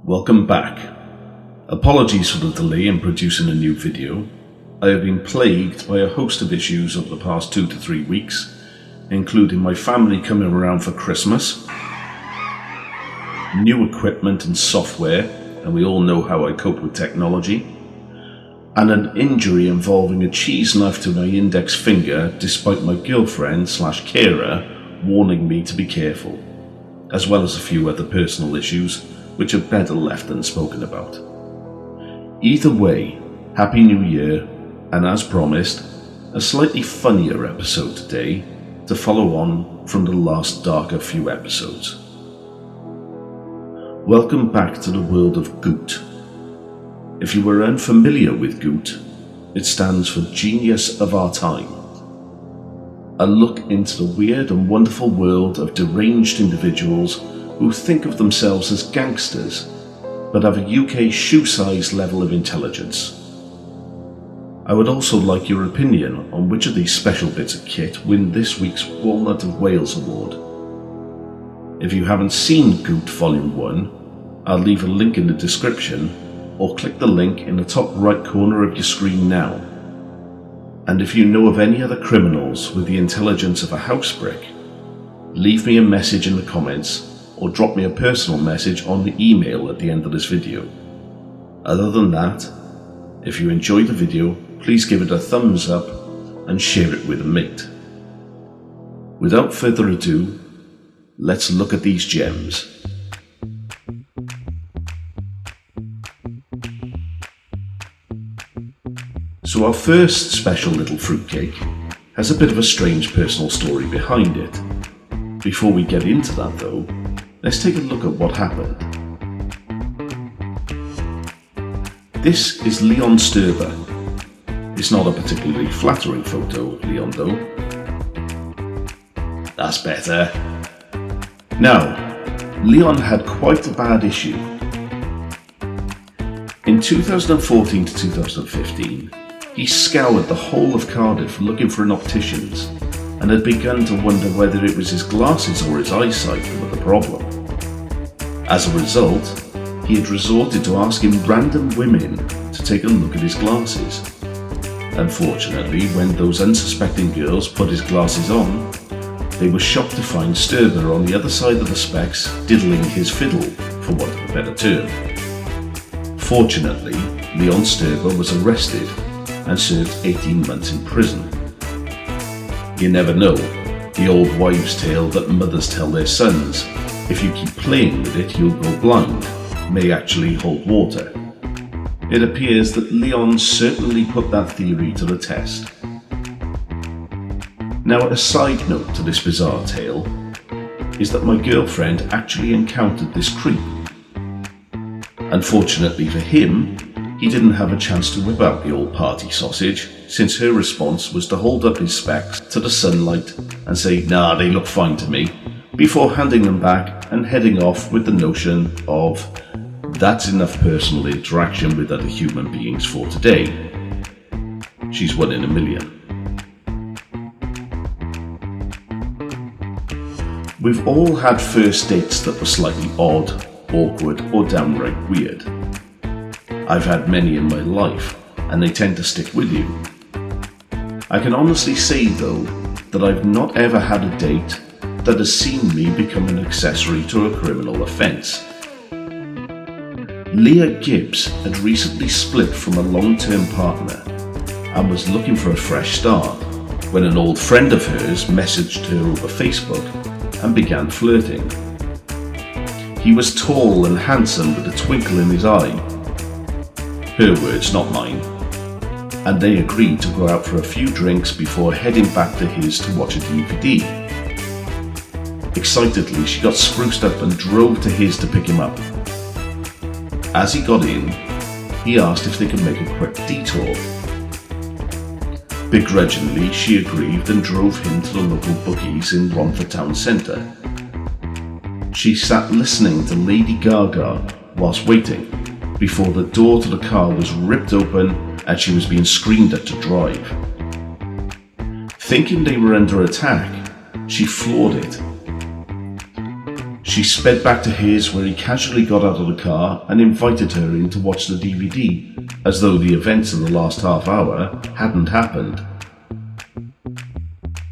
Welcome back. Apologies for the delay in producing a new video. I have been plagued by a host of issues over the past 2 to 3 weeks, including my family coming around for Christmas, new equipment and software, and we all know how I cope with technology, and an injury involving a cheese knife to my index finger despite my girlfriend/carer warning me to be careful, as well as a few other personal issues which are better left unspoken about. Either way, Happy New Year, and as promised, a slightly funnier episode today to follow on from the last darker few episodes. Welcome back to the world of GooT. If you were unfamiliar with GooT, it stands for Genius of Our Time. A look into the weird and wonderful world of deranged individuals who think of themselves as gangsters, but have a UK shoe-size level of intelligence. I would also like your opinion on which of these special bits of kit win this week's Walnut of Wales Award. If you haven't seen GooT Volume 1, I'll leave a link in the description, or click the link in the top right corner of your screen now. And if you know of any other criminals with the intelligence of a house brick, leave me a message in the comments or drop me a personal message on the email at the end of this video. Other than that, if you enjoyed the video, please give it a thumbs up and share it with a mate. Without further ado, let's look at these gems. So our first special little fruitcake has a bit of a strange personal story behind it. Before we get into that though, let's take a look at what happened. This is Leon Sturber. It's not a particularly flattering photo of Leon though. That's better. Now, Leon had quite a bad issue. In 2014 to 2015, he scoured the whole of Cardiff looking for an optician's and had begun to wonder whether it was his glasses or his eyesight that were the problem. As a result, he had resorted to asking random women to take a look at his glasses. Unfortunately, when those unsuspecting girls put his glasses on, they were shocked to find Sturber on the other side of the specs diddling his fiddle, for want of a better term. Fortunately, Leon Sturber was arrested and served 18 months in prison. You never know, the old wives' tale that mothers tell their sons, if you keep playing with it you'll go blind, may actually hold water. It appears that Leon certainly put that theory to the test. Now, a side note to this bizarre tale is that my girlfriend actually encountered this creep. Unfortunately for him, he didn't have a chance to whip out the old party sausage, since her response was to hold up his specs to the sunlight and say, "Nah, they look fine to me," before handing them back and heading off with the notion of, "That's enough personal interaction with other human beings for today. She's one in a million." We've all had first dates that were slightly odd, awkward, or downright weird. I've had many in my life, and they tend to stick with you. I can honestly say though, that I've not ever had a date that has seen me become an accessory to a criminal offence. Leah Gibbs had recently split from a long-term partner and was looking for a fresh start when an old friend of hers messaged her over Facebook and began flirting. He was tall and handsome with a twinkle in his eye. Her words, not mine. And they agreed to go out for a few drinks before heading back to his to watch a DVD. Excitedly, she got spruced up and drove to his to pick him up. As he got in, he asked if they could make a quick detour. Begrudgingly, she agreed and drove him to the local bookies in Romford Town Centre. She sat listening to Lady Gaga whilst waiting, before the door to the car was ripped open and she was being screamed at to drive. Thinking they were under attack, she floored it. She sped back to his, where he casually got out of the car and invited her in to watch the DVD, as though the events of the last half hour hadn't happened.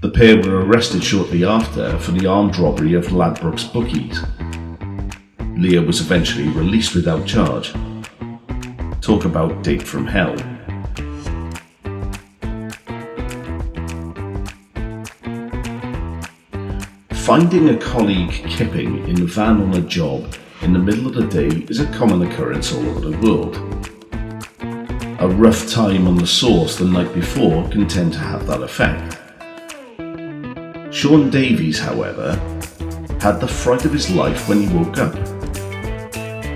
The pair were arrested shortly after for the armed robbery of Ladbrokes bookies. Leah was eventually released without charge. Talk about date from hell. Finding a colleague kipping in the van on a job in the middle of the day is a common occurrence all over the world. A rough time on the sauce the night before can tend to have that effect. Sean Davies, however, had the fright of his life when he woke up.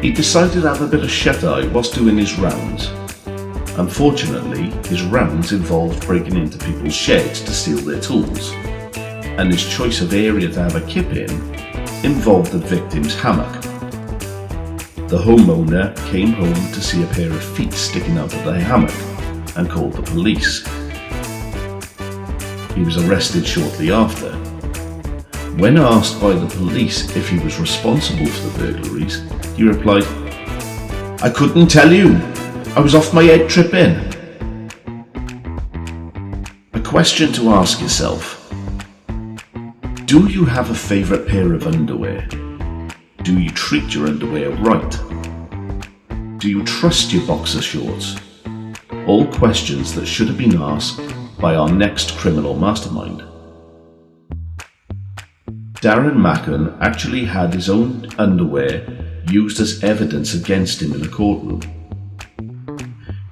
He decided to have a bit of shut-eye whilst doing his rounds. Unfortunately, his rounds involved breaking into people's sheds to steal their tools, and his choice of area to have a kip in involved the victim's hammock. The homeowner came home to see a pair of feet sticking out of the hammock and called the police. He was arrested shortly after. When asked by the police if he was responsible for the burglaries, he replied, "I couldn't tell you. I was off my head tripping." A question to ask yourself: do you have a favourite pair of underwear? Do you treat your underwear right? Do you trust your boxer shorts? All questions that should have been asked by our next criminal mastermind. Darren Macon actually had his own underwear used as evidence against him in a courtroom.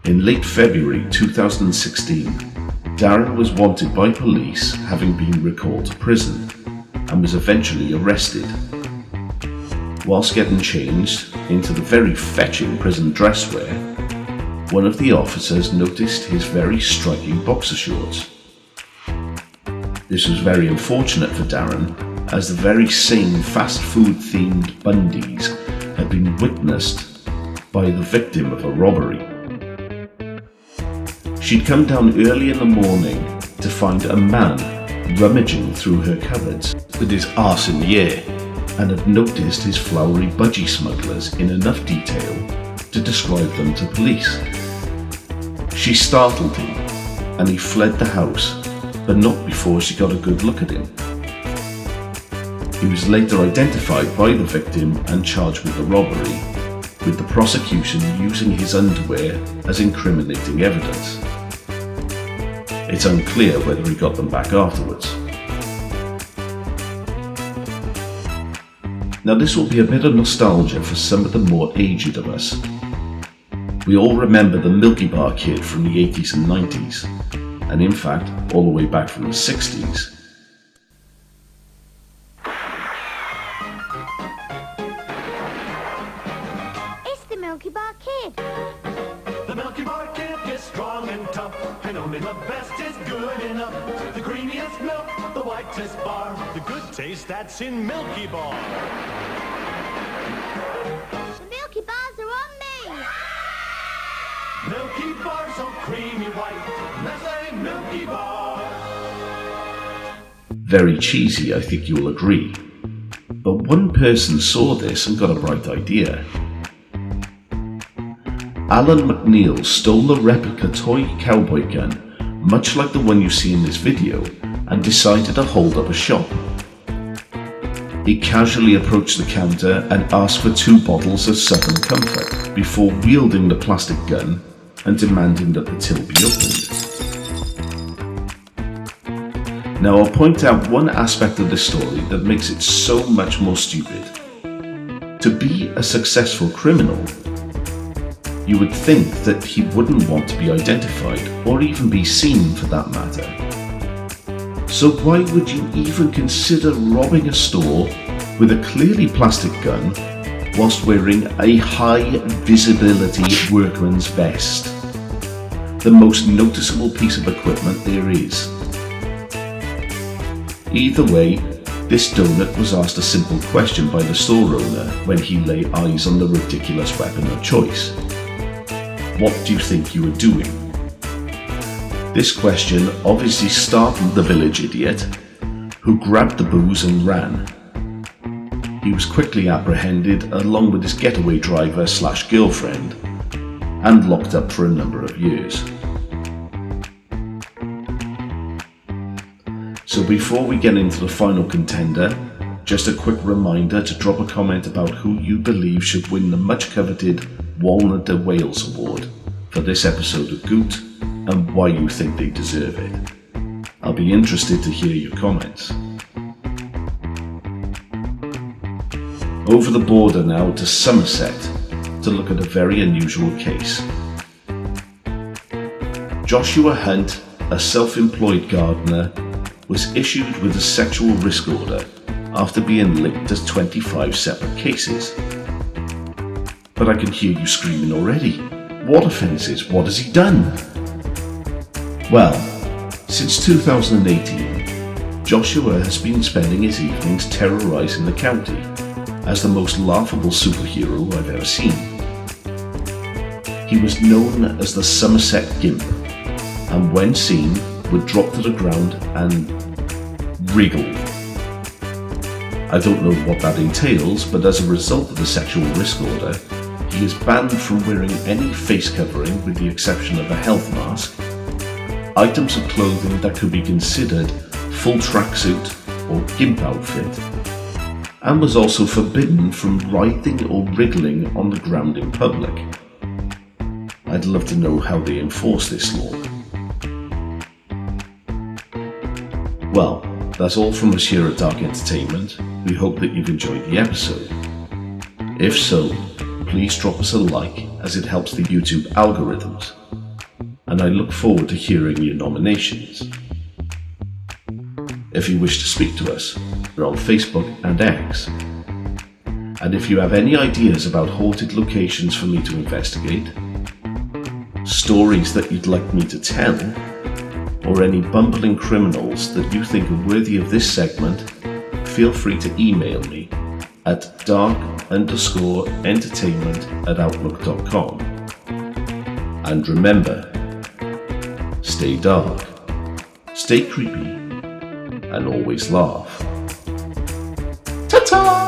In late February 2016, Darren was wanted by police, having been recalled to prison, and was eventually arrested. Whilst getting changed into the very fetching prison dresswear, one of the officers noticed his very striking boxer shorts. This was very unfortunate for Darren, as the very same fast food themed Bundys had been witnessed by the victim of a robbery. She'd come down early in the morning to find a man rummaging through her cupboards with his arse in the air, and had noticed his flowery budgie smugglers in enough detail to describe them to police. She startled him, and he fled the house, but not before she got a good look at him. He was later identified by the victim and charged with the robbery, with the prosecution using his underwear as incriminating evidence. It's unclear whether he got them back afterwards. Now, this will be a bit of nostalgia for some of the more aged of us. We all remember the Milky Bar Kid from the 80s and 90s, and in fact, all the way back from the 60s. It's the Milky Bar Kid. The Milky Bar Kid is strong and tough, and only the best is good enough. The creamiest milk, the whitest bar, the good taste that's in Milky Bar. The Milky Bars are on me. Milky Bar so creamy white, that's a Milky Bar. Very cheesy, I think you'll agree. But one person saw this and got a bright idea. Alan McNeil stole a replica toy cowboy gun, much like the one you see in this video, and decided to hold up a shop. He casually approached the counter and asked for 2 bottles of Southern Comfort before wielding the plastic gun and demanding that the till be opened. Now, I'll point out one aspect of this story that makes it so much more stupid. To be a successful criminal, you would think that he wouldn't want to be identified, or even be seen for that matter. So why would you even consider robbing a store with a clearly plastic gun whilst wearing a high visibility workman's vest? The most noticeable piece of equipment there is. Either way, this donut was asked a simple question by the store owner when he lay eyes on the ridiculous weapon of choice. What do you think you were doing? This question obviously startled the village idiot, who grabbed the booze and ran. he was quickly apprehended along with his getaway driver / girlfriend and locked up for a number of years. So before we get into the final contender, just a quick reminder to drop a comment about who you believe should win the much coveted Walnut de Wales Award for this episode of GooT and why you think they deserve it. I'll be interested to hear your comments. Over the border now to Somerset to look at a very unusual case. Joshua Hunt, a self-employed gardener, was issued with a sexual risk order after being linked to 25 separate cases. But I can hear you screaming already. What offences? What has he done? Well, since 2018, Joshua has been spending his evenings terrorising the county as the most laughable superhero I've ever seen. He was known as the Somerset Gimp, and when seen, would drop to the ground and wriggle. I don't know what that entails, but as a result of the sexual risk order, he is banned from wearing any face covering with the exception of a health mask, items of clothing that could be considered full tracksuit or gimp outfit, and was also forbidden from writhing or wriggling on the ground in public. I'd love to know how they enforce this law. Well, that's all from us here at Dark Entertainment. We hope that you've enjoyed the episode. If so, please drop us a like as it helps the YouTube algorithms. And I look forward to hearing your nominations. If you wish to speak to us, we're on Facebook and X. And if you have any ideas about haunted locations for me to investigate, stories that you'd like me to tell, or any bumbling criminals that you think are worthy of this segment, feel free to email me at dark_entertainment@outlook.com. And remember, stay dark, stay creepy, and always laugh. Ta-ta!